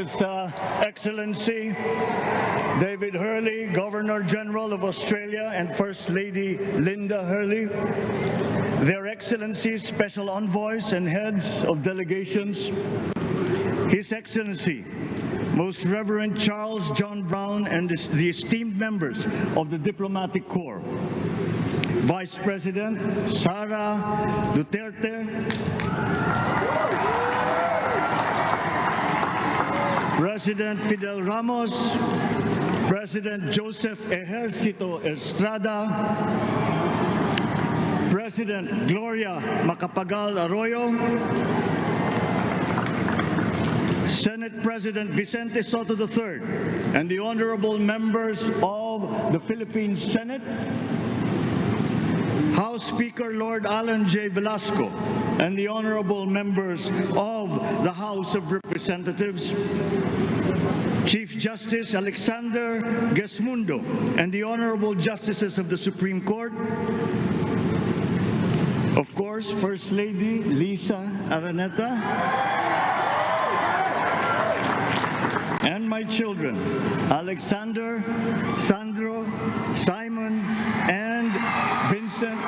His Excellency David Hurley, Governor General of Australia, and First Lady Linda Hurley, Their Excellencies, Special Envoys, and Heads of Delegations, His Excellency Most Reverend Charles John Brown, and the esteemed members of the Diplomatic Corps, Vice President Sara Duterte, President Fidel Ramos, President Joseph Ejercito Estrada, President Gloria Macapagal Arroyo, Senate President Vicente Soto III, and the honorable members of the Philippine Senate, House Speaker Lord Alan J. Velasco, and the honorable members of the House of Representatives, Chief Justice Alexander Gesmundo, and the honorable justices of the Supreme Court, of course, First Lady Lisa Araneta, and my children, Alexander, Sandro, Simon, and Vincent.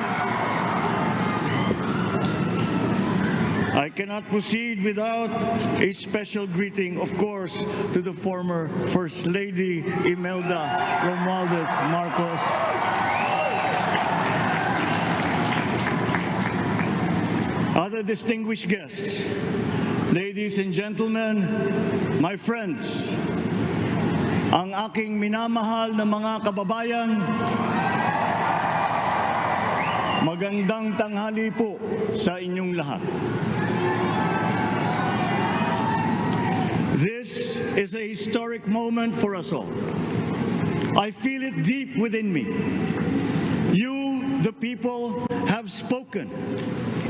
I cannot proceed without a special greeting, of course, to the former First Lady Imelda Romualdez Marcos. Other distinguished guests, ladies and gentlemen, my friends, ang aking minamahal na mga kababayan, magandang tanghali po sa inyong lahat. This is a historic moment for us all. I feel it deep within me. You, the people, have spoken,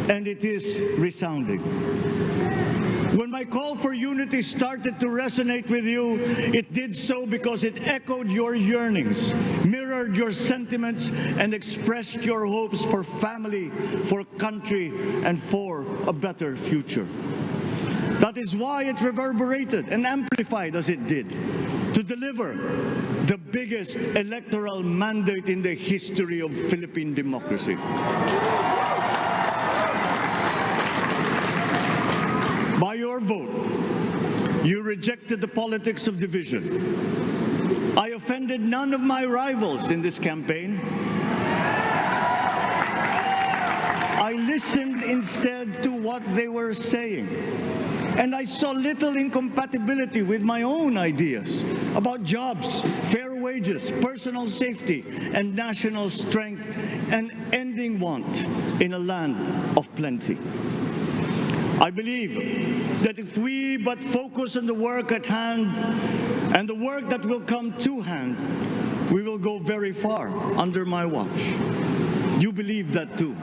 and it is resounding. When my call for unity started to resonate with you, it did so because it echoed your yearnings, mirrored your sentiments, and expressed your hopes for family, for country, and for a better future. That is why it reverberated and amplified as it did, to deliver the biggest electoral mandate in the history of Philippine democracy. By your vote, you rejected the politics of division. I offended none of my rivals in this campaign. I listened instead to what they were saying. And I saw little incompatibility with my own ideas about jobs, fair wages, personal safety, and national strength, and ending want in a land of plenty. I believe that if we but focus on the work at hand and the work that will come to hand, we will go very far under my watch. You believe that too.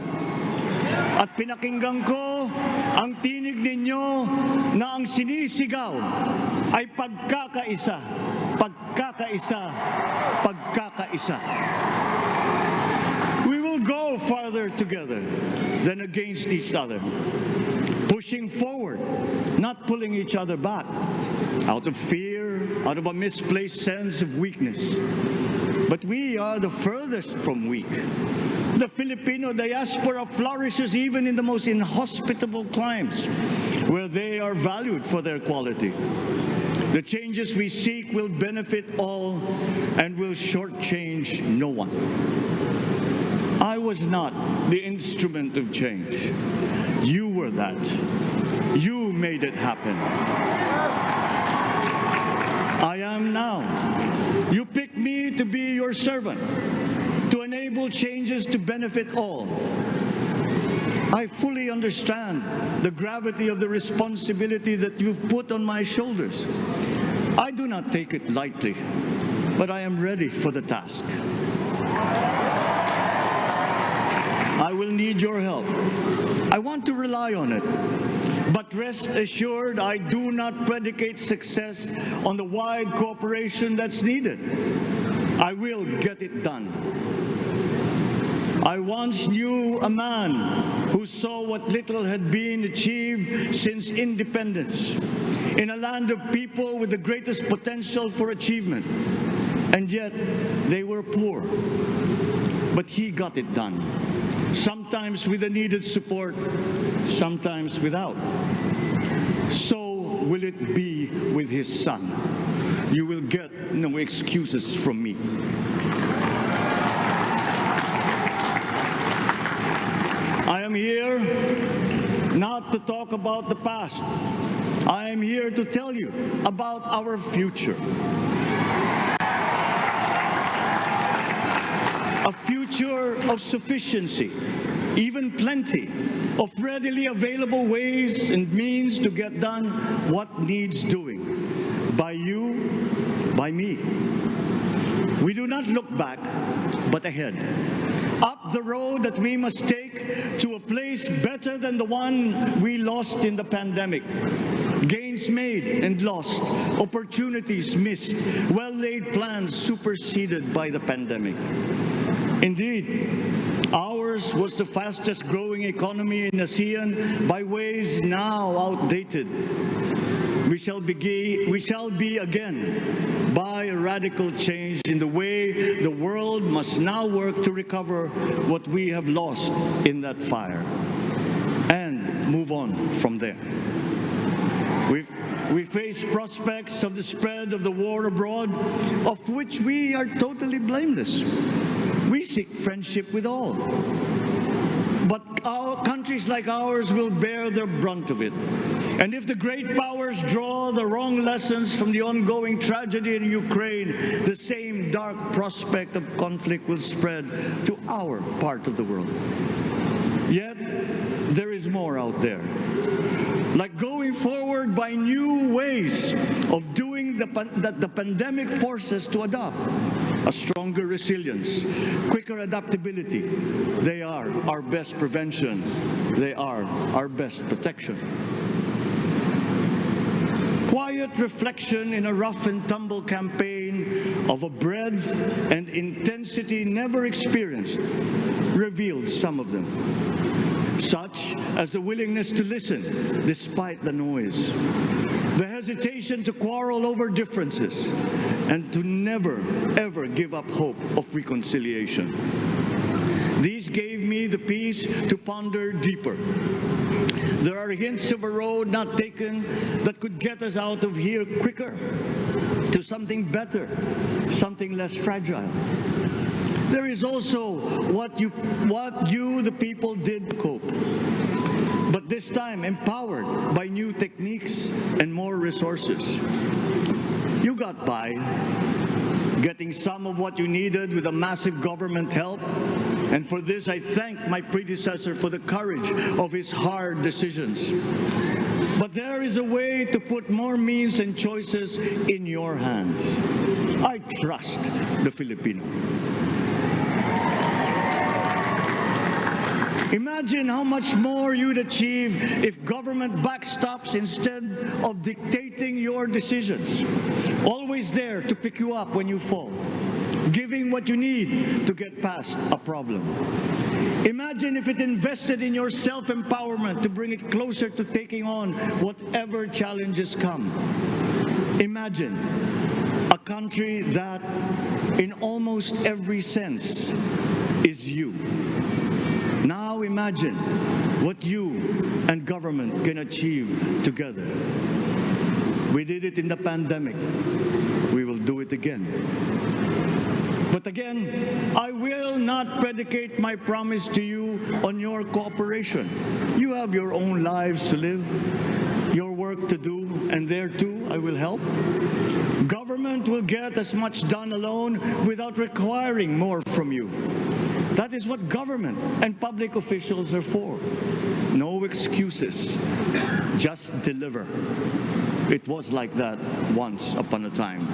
At pinakinggan ko ang tinig ninyo na ang sinisigaw ay pagkakaisa, pagkakaisa, pagkakaisa. We will go farther together than against each other, pushing forward, not pulling each other back, out of fear, out of a misplaced sense of weakness. But we are the furthest from weak. The Filipino diaspora flourishes even in the most inhospitable climes, where they are valued for their quality. The changes we seek will benefit all and will shortchange no one. I was not the instrument of change. You were that. You made it happen. I am now. You picked me to be your servant, to enable changes to benefit all. I fully understand the gravity of the responsibility that you've put on my shoulders. I do not take it lightly, but I am ready for the task. I will need your help. I want to rely on it. But rest assured, I do not predicate success on the wide cooperation that's needed. I will get it done. I once knew a man who saw what little had been achieved since independence in a land of people with the greatest potential for achievement, and yet they were poor. But he got it done, sometimes with the needed support, sometimes without. So will it be with his son. You will get no excuses from me. I am here not to talk about the past. I am here to tell you about our future. A future of sufficiency, even plenty, of readily available ways and means to get done what needs doing, by you, by me. We do not look back, but ahead, up the road that we must take to a place better than the one we lost in the pandemic. Gains made and lost, opportunities missed, well-laid plans superseded by the pandemic. Indeed, ours was the fastest growing economy in ASEAN by ways now outdated. We shall be again by a radical change in the way the world must now work to recover what we have lost in that fire and move on from there. We face prospects of the spread of the war abroad, of which we are totally blameless. We seek friendship with all. But our countries like ours will bear the brunt of it. And if the great powers draw the wrong lessons from the ongoing tragedy in Ukraine, the same dark prospect of conflict will spread to our part of the world. Yet, there is more out there. Like going forward by new ways of doing that the pandemic forces to adopt. A stronger resilience, quicker adaptability. They are our best prevention. They are our best protection. Quiet reflection in a rough and tumble campaign of a breadth and intensity never experienced revealed some of them, such as the willingness to listen despite the noise, the hesitation to quarrel over differences, and to never, ever give up hope of reconciliation. These gave me the peace to ponder deeper. There are hints of a road not taken that could get us out of here quicker to something better, something less fragile. There is also what you, the people, did to cope. But this time empowered by new techniques and more resources. You got by, getting some of what you needed with a massive government help. And for this, I thank my predecessor for the courage of his hard decisions. But there is a way to put more means and choices in your hands. I trust the Filipino. Imagine how much more you'd achieve if government backstops instead of dictating your decisions. Always there to pick you up when you fall, giving what you need to get past a problem. Imagine if it invested in your self-empowerment to bring it closer to taking on whatever challenges come. Imagine a country that, in almost every sense, is you. Now imagine what you and government can achieve together. We did it in the pandemic. We will do it again. But again, I will not predicate my promise to you on your cooperation. You have your own lives to live, your work to do, and there too I will help. Government will get as much done alone without requiring more from you. That is what government and public officials are for. No excuses, just deliver. It was like that once upon a time.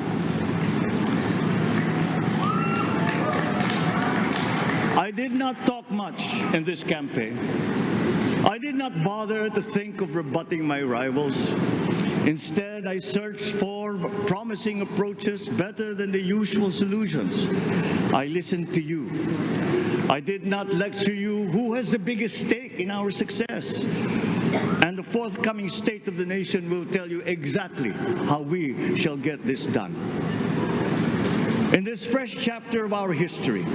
I did not talk much in this campaign. I did not bother to think of rebutting my rivals. Instead, I searched for promising approaches better than the usual solutions. I listened to you. I did not lecture you who has the biggest stake in our success. And the forthcoming State of the Nation will tell you exactly how we shall get this done. In this fresh chapter of our history,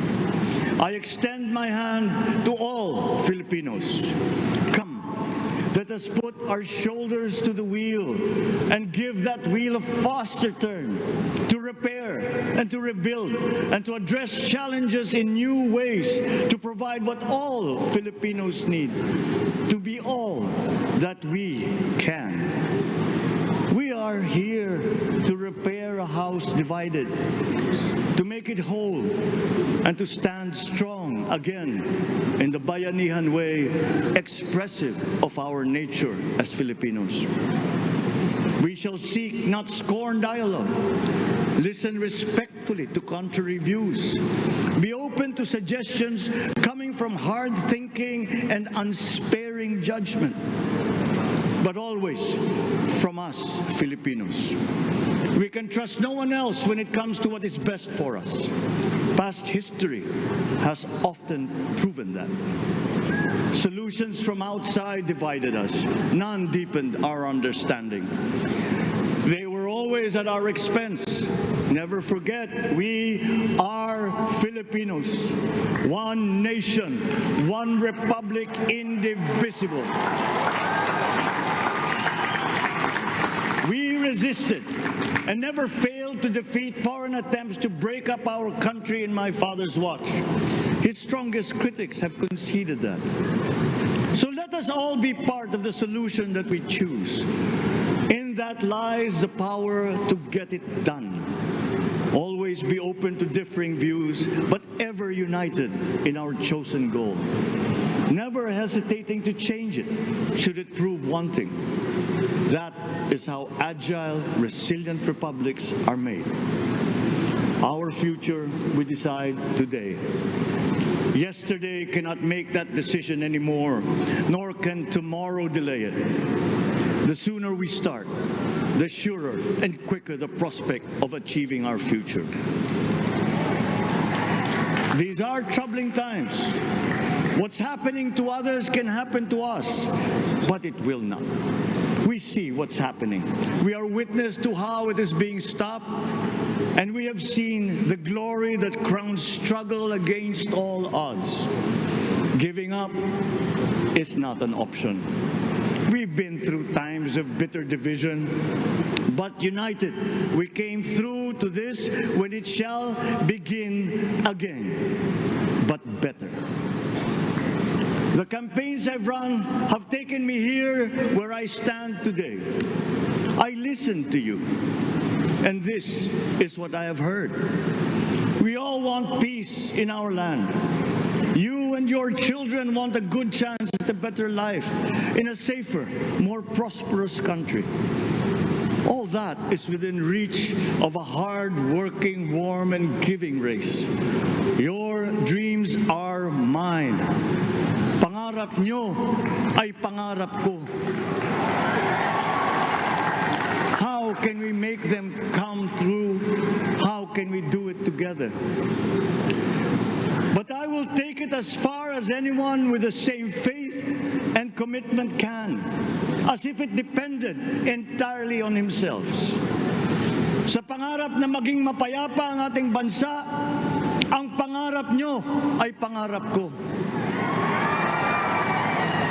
I extend my hand to all Filipinos. Come, let us put our shoulders to the wheel and give that wheel a faster turn to repair and to rebuild and to address challenges in new ways, to provide what all Filipinos need, to be all that we can. We are here to repair a house divided, to make it whole, and to stand strong again in the bayanihan way, expressive of our nature as Filipinos. We shall seek, not scorn, dialogue. Listen respectfully to contrary views. Be open to suggestions coming from hard thinking and unsparing judgment. But always from us, Filipinos. We can trust no one else when it comes to what is best for us. Past history has often proven that. Solutions from outside divided us. None deepened our understanding. They were always at our expense. Never forget, we are Filipinos. One nation, one republic, indivisible. We resisted and never failed to defeat foreign attempts to break up our country in my father's watch. His strongest critics have conceded that. So let us all be part of the solution that we choose. In that lies the power to get it done. Always be open to differing views, but ever united in our chosen goal. Never hesitating to change it, should it prove wanting. That is how agile, resilient republics are made. Our future, we decide today. Yesterday cannot make that decision anymore, nor can tomorrow delay it. The sooner we start, the surer and quicker the prospect of achieving our future. These are troubling times. What's happening to others can happen to us, but it will not. We see what's happening. We are witness to how it is being stopped, and we have seen the glory that crowns struggle against all odds. Giving up is not an option. We've been through times of bitter division, but united, we came through to this when it shall begin again, but better. The campaigns I've run have taken me here where I stand today. I listened to you, and this is what I have heard. We all want peace in our land. You and your children want a good chance at a better life in a safer, more prosperous country. All that is within reach of a hard-working, warm, and giving race. Your dreams are mine. Pangarap nyo ay pangarap ko. How can we make them come true? How can we do it together? But I will take it as far as anyone with the same faith and commitment can, as if it depended entirely on himself. Sa pangarap na maging mapayapa ang ating bansa, ang pangarap nyo ay pangarap ko.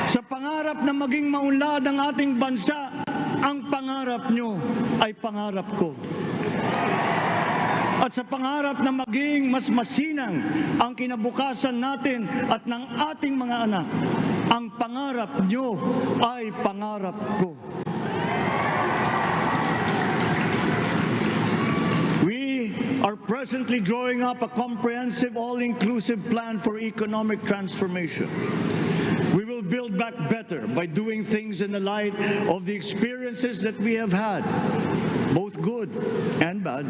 Sa pangarap na maging maunlad ang ating bansa, ang pangarap nyo ay pangarap ko. At sa pangarap na maging mas masinang ang kinabukasan natin at ng ating mga anak, ang pangarap nyo ay pangarap ko. We are presently drawing up a comprehensive, all-inclusive plan for economic transformation. We will build back better by doing things in the light of the experiences that we have had, both good and bad.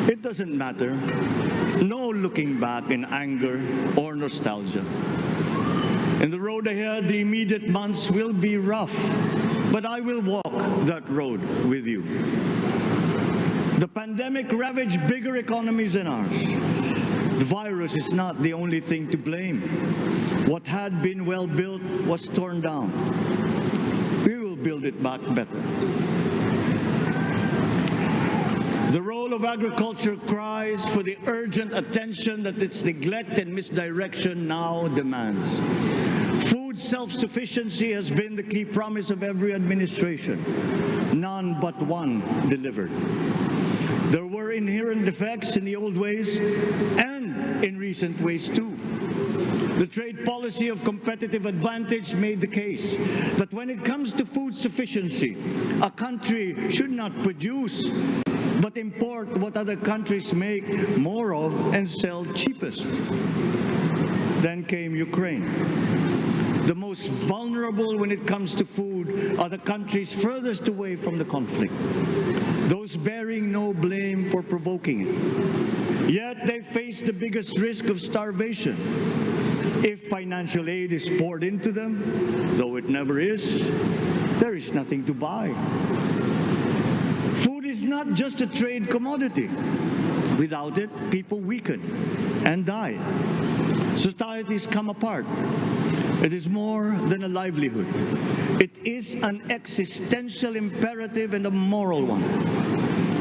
It doesn't matter. No looking back in anger or nostalgia. In the road ahead, the immediate months will be rough. but I will walk that road with you. The pandemic ravaged bigger economies than ours. The virus is not the only thing to blame. What had been well built was torn down. We will build it back better. The role of agriculture cries for the urgent attention that its neglect and misdirection now demands. Food self-sufficiency has been the key promise of every administration. None but one delivered. There were inherent defects in the old ways and in recent ways too. The trade policy of competitive advantage made the case that when it comes to food sufficiency, a country should not produce but import what other countries make more of and sell cheapest. Then came Ukraine. The most vulnerable when it comes to food are the countries furthest away from the conflict, those bearing no blame for provoking it. Yet they face the biggest risk of starvation. If financial aid is poured into them, though it never is, there is nothing to buy. Food is not just a trade commodity. Without it, people weaken and die. Societies come apart. It is more than a livelihood. It is an existential imperative and a moral one.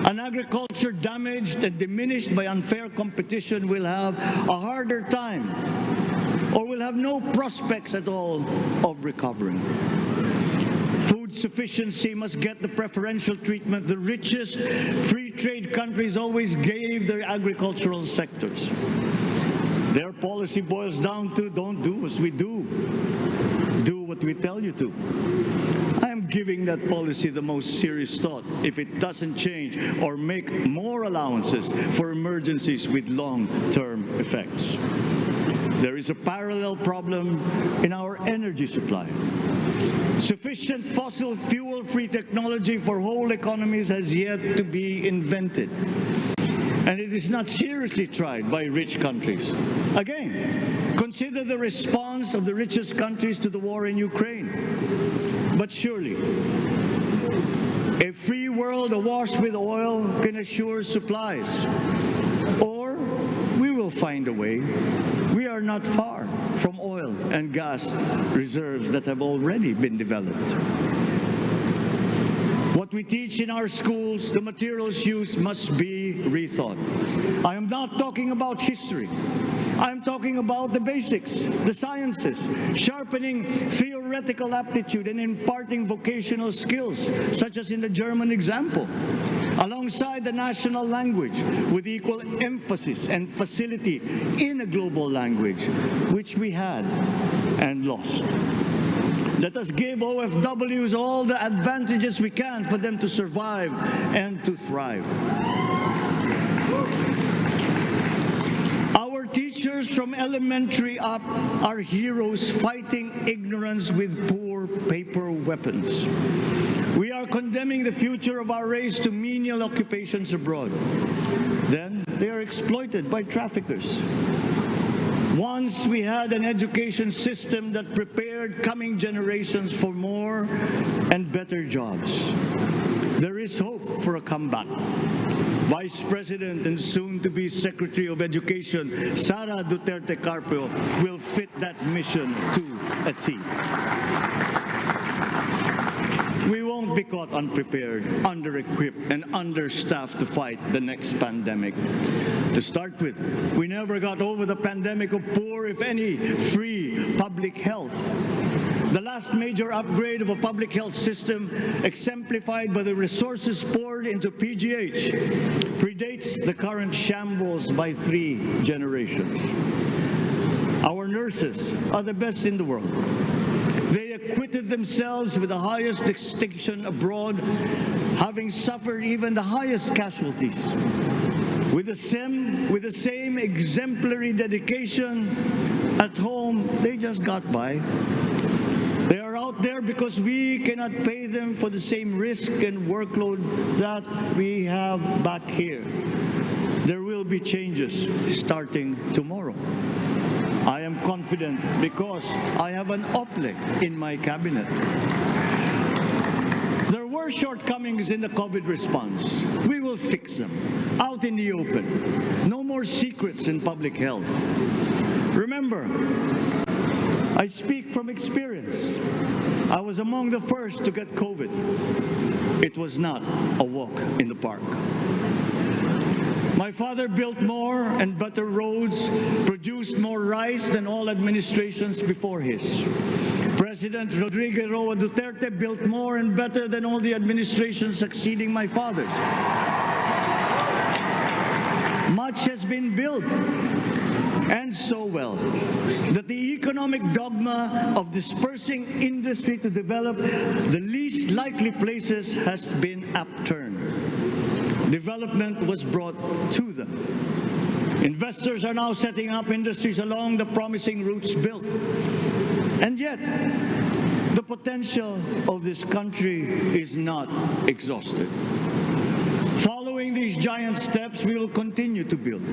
An agriculture damaged and diminished by unfair competition will have a harder time or will have no prospects at all of recovering. Food sufficiency must get the preferential treatment the richest free trade countries always gave their agricultural sectors. Their policy boils down to don't do as we do. Do what we tell you to. I am giving that policy the most serious thought if it doesn't change or make more allowances for emergencies with long-term effects. There is a parallel problem in our energy supply. Sufficient fossil fuel-free technology for whole economies has yet to be invented. And it is not seriously tried by rich countries. Again, consider the response of the richest countries to the war in Ukraine. But surely, a free world awash with oil can assure supplies. Or we will find a way. We are not far from oil and gas reserves that have already been developed. What we teach in our schools, the materials used must be rethought. I am not talking about history. I am talking about the basics, the sciences, sharpening theoretical aptitude and imparting vocational skills, such as in the German example, alongside the national language with equal emphasis and facility in a global language, which we had and lost. Let us give OFWs all the advantages we can for them to survive and to thrive. Our teachers from elementary up are heroes fighting ignorance with poor paper weapons. We are condemning the future of our race to menial occupations abroad. Then they are exploited by traffickers. Once we had an education system that prepared coming generations for more and better jobs. There is hope for a comeback. Vice President and soon-to-be Secretary of Education, Sara Duterte Carpio, will fit that mission to a T. We won't be caught unprepared, under-equipped, and understaffed to fight the next pandemic. To start with, we never got over the pandemic of poor, if any, free public health. The last major upgrade of a public health system, exemplified by the resources poured into PGH, predates the current shambles by 3 generations. Our nurses are the best in the world. They acquitted themselves with the highest distinction abroad, having suffered even the highest casualties. With the same exemplary dedication at home, they just got by. They are out there because we cannot pay them for the same risk and workload that we have back here. There will be changes starting tomorrow. I am confident because I have an OPLEC in my cabinet. There were shortcomings in the COVID response. We will fix them out in the open. No more secrets in public health. Remember, I speak from experience. I was among the first to get COVID. It was not a walk in the park. My father built more and better roads, produced more rice than all administrations before his. President Rodrigo Roa Duterte built more and better than all the administrations succeeding my father's. Much has been built, and so well, that the economic dogma of dispersing industry to develop the least likely places has been upturned. Development was brought to them. Investors are now setting up industries along the promising routes built. And yet, the potential of this country is not exhausted. Following these giant steps, we will continue to build.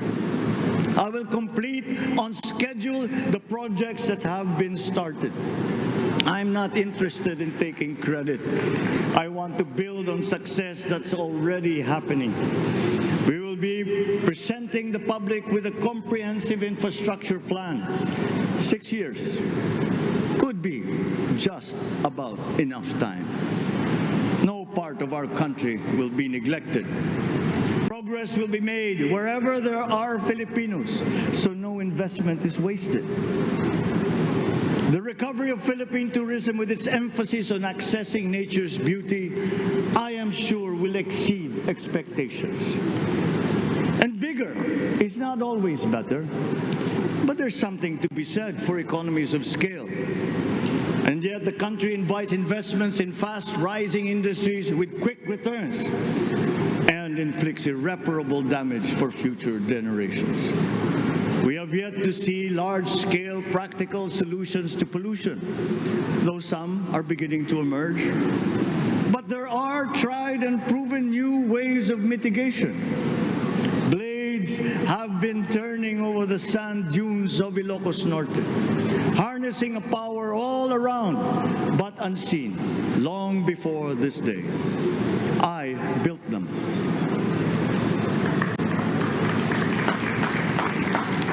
I will complete on schedule the projects that have been started. I'm not interested in taking credit. I want to build on success that's already happening. We will be presenting the public with a comprehensive infrastructure plan. 6 years could be just about enough time. No part of our country will be neglected. Progress will be made wherever there are Filipinos, so no investment is wasted. The recovery of Philippine tourism, with its emphasis on accessing nature's beauty, I am sure will exceed expectations. And bigger is not always better, but there's something to be said for economies of scale. And yet the country invites investments in fast-rising industries with quick returns and inflicts irreparable damage for future generations. We have yet to see large-scale practical solutions to pollution, though some are beginning to emerge. But there are tried and proven new ways of mitigation. Blades have been turning over the sand dunes of Ilocos Norte, harnessing a power all around, but unseen, long before this day. I built them.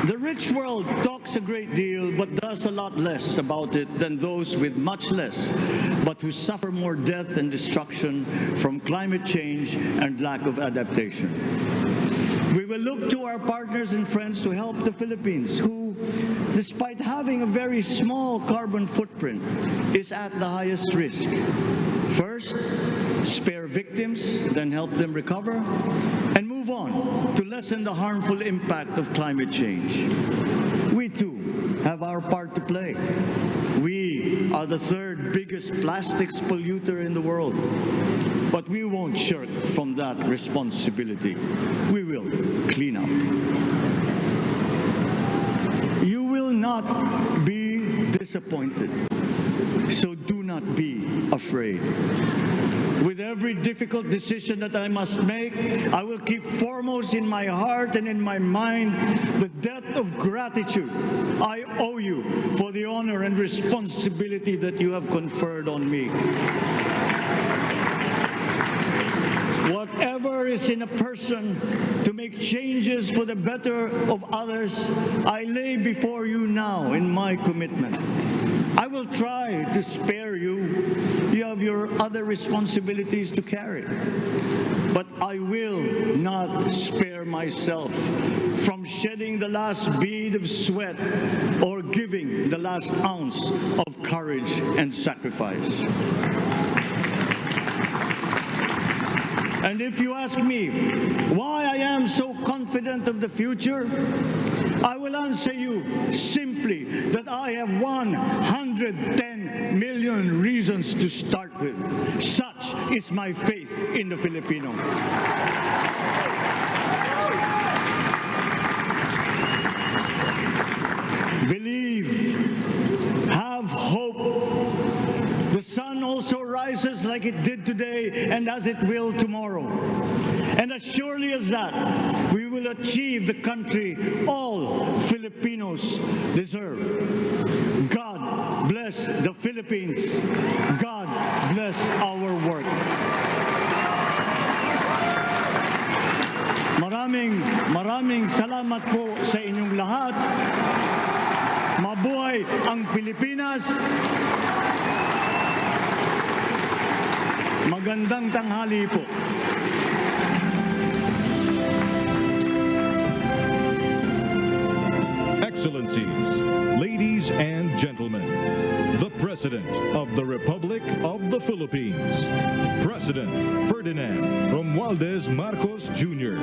The rich world talks a great deal, but does a lot less about it than those with much less, but who suffer more death and destruction from climate change and lack of adaptation. We will look to our partners and friends to help the Philippines, who, despite having a very small carbon footprint, is at the highest risk. First, spare victims, then help them recover, and move on to lessen the harmful impact of climate change. We too have our part to play. We are the third biggest plastics polluter in the world, but we won't shirk from that responsibility. We will clean up. You will not be disappointed, so do not be afraid. With every difficult decision that I must make, I will keep foremost in my heart and in my mind the debt of gratitude I owe you for the honor and responsibility that you have conferred on me. Whatever is in a person to make changes for the better of others, I lay before you now in my commitment. I will try to spare you. You have your other responsibilities to carry. But I will not spare myself from shedding the last bead of sweat or giving the last ounce of courage and sacrifice. And if you ask me why I am so confident of the future, I will answer you simply that I have 110 million reasons to start with. Such is my faith in the Filipino. Believe, have hope. The sun also rises like it did today and as it will tomorrow. And as surely as that, we will achieve the country all Filipinos deserve. God bless the Philippines. God bless our work. Maraming salamat po sa inyong lahat. Mabuhay ang Pilipinas. Magandang tanghali po. Excellencies, ladies and gentlemen, the President of the Republic of the Philippines, President Ferdinand Romualdez Marcos Jr.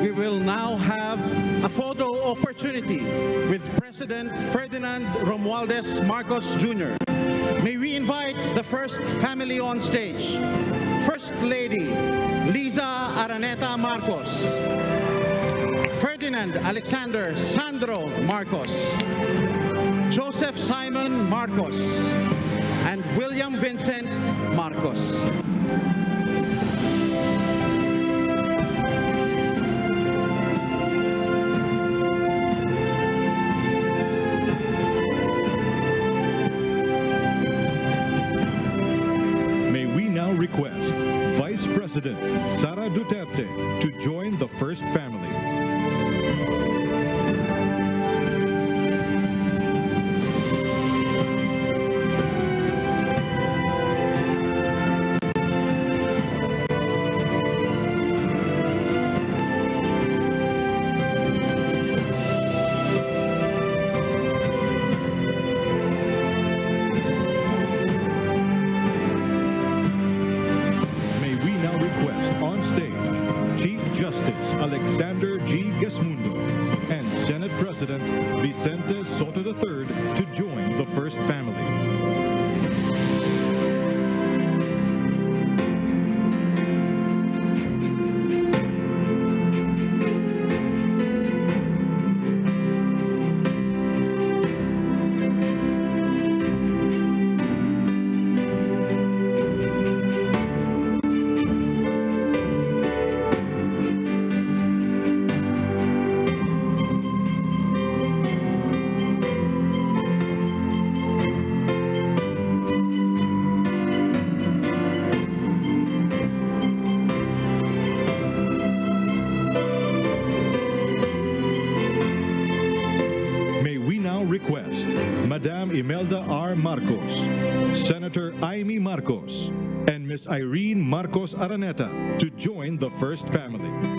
We will now have a photo opportunity with President Ferdinand Romualdez Marcos Jr. May we invite the first family on stage. First Lady Liza Araneta Marcos, Ferdinand Alexander Sandro Marcos, Joseph Simon Marcos, and William Vincent Marcos. May we now request Vice President Sara Duterte to join the first family. On stage, Chief Justice Alexander G. Gesmundo and Senate President Vicente Soto III to join the first family. Request Madam Imelda R. Marcos, Senator Amy Marcos, and Ms. Irene Marcos Araneta to join the first family.